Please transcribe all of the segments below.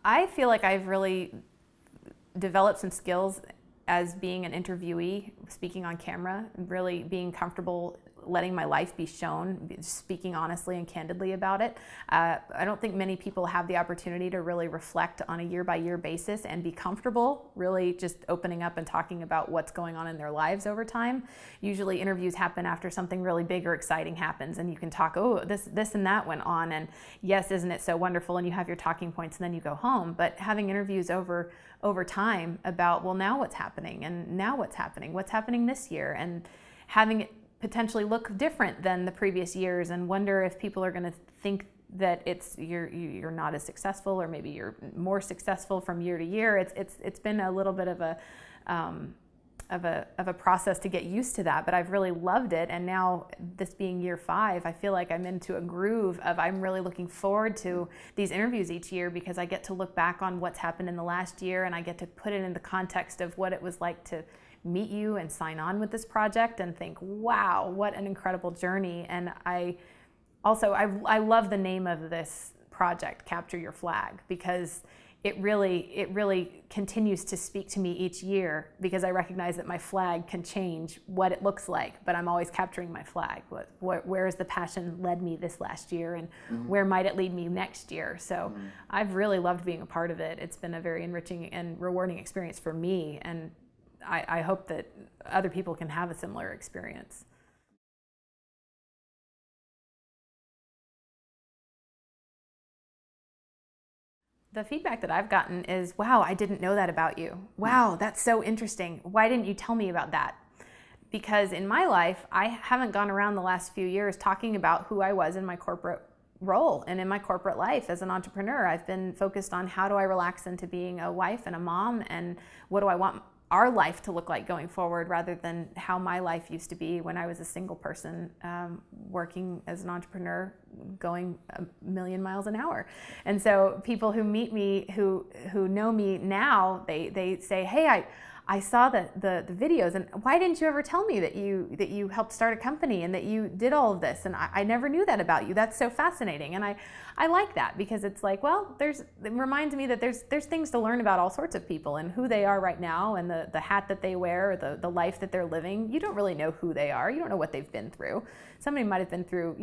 I feel like I've really developed some skills as being an interviewee, speaking on camera, really being comfortable letting my life be shown, speaking honestly and candidly about it. I don't think many people have the opportunity to really reflect on a year-by-year basis and be comfortable really just opening up and talking about what's going on in their lives over time. Usually interviews happen after something really big or exciting happens, and you can talk, oh, this and that went on, and yes, isn't it so wonderful, and you have your talking points, and then you go home. But having interviews over time about, well, now what's happening, and now what's happening this year, and having it potentially look different than the previous years, and wonder if people are going to think that you're not as successful, or maybe you're more successful from year to year. It's been a little bit of a process to get used to that, but I've really loved it. And now, this being year 5, I feel like I'm into a groove of, I'm really looking forward to these interviews each year, because I get to look back on what's happened in the last year, and I get to put it in the context of what it was like to meet you and sign on with this project and think, wow, what an incredible journey. And I love the name of this project, Capture Your Flag, because it really continues to speak to me each year, because I recognize that my flag can change what it looks like, but I'm always capturing my flag. Where has the passion led me this last year, and where might it lead me next year? So I've really loved being a part of it. It's been a very enriching and rewarding experience for me, and I hope that other people can have a similar experience. The feedback that I've gotten is, wow, I didn't know that about you. Wow, that's so interesting. Why didn't you tell me about that? Because in my life, I haven't gone around the last few years talking about who I was in my corporate role and in my corporate life as an entrepreneur. I've been focused on, how do I relax into being a wife and a mom, and what do I want our life to look like going forward, rather than how my life used to be when I was a single person working as an entrepreneur, going a million miles an hour. And so people who meet me, who know me now, they say, hey, I saw the videos, and why didn't you ever tell me that you helped start a company and that you did all of this? And I never knew that about you. That's so fascinating. And I like that, because it's like, well, it reminds me that there's things to learn about all sorts of people and who they are right now, and the hat that they wear, or the life that they're living. You don't really know who they are. You don't know what they've been through. Somebody might have been through,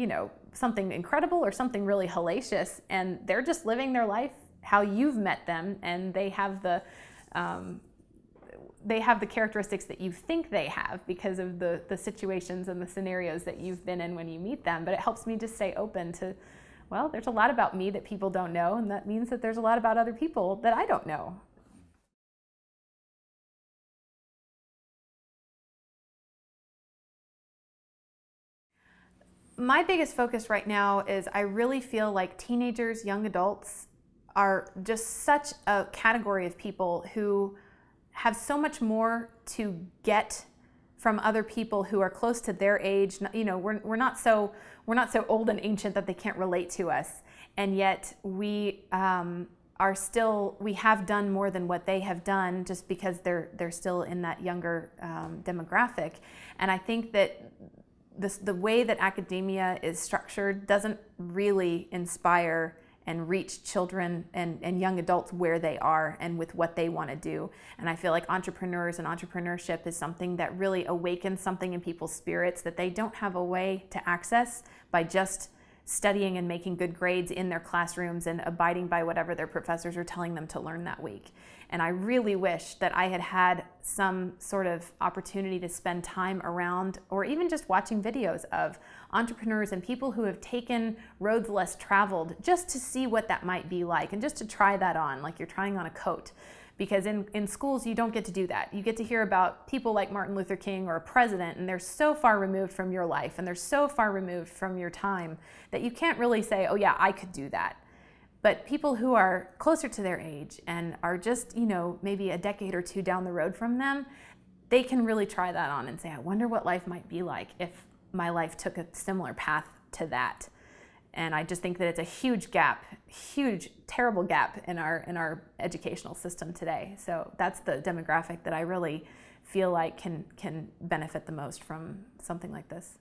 something incredible or something really hellacious, and they're just living their life how you've met them, and they have the characteristics that you think they have because of the situations and the scenarios that you've been in when you meet them. But it helps me just stay open to, well, there's a lot about me that people don't know, and that means that there's a lot about other people that I don't know. My biggest focus right now is, I really feel like teenagers, young adults are just such a category of people who have so much more to get from other people who are close to their age. We're not so old and ancient that they can't relate to us, and yet we have done more than what they have done, just because they're still in that younger demographic. And I think that the way that academia is structured doesn't really inspire and reach children and young adults where they are and with what they want to do. And I feel like entrepreneurs and entrepreneurship is something that really awakens something in people's spirits that they don't have a way to access by just studying and making good grades in their classrooms and abiding by whatever their professors are telling them to learn that week. And I really wish that I had had some sort of opportunity to spend time around, or even just watching videos of entrepreneurs and people who have taken roads less traveled, just to see what that might be like, and just to try that on, like you're trying on a coat. Because in schools, you don't get to do that. You get to hear about people like Martin Luther King or a president, and they're so far removed from your life, and they're so far removed from your time, that you can't really say, oh yeah, I could do that. But people who are closer to their age and are just, maybe a decade or two down the road from them, they can really try that on and say, I wonder what life might be like if my life took a similar path to that. And I just think that it's a huge gap, huge, terrible gap in our educational system today. So that's the demographic that I really feel like can benefit the most from something like this.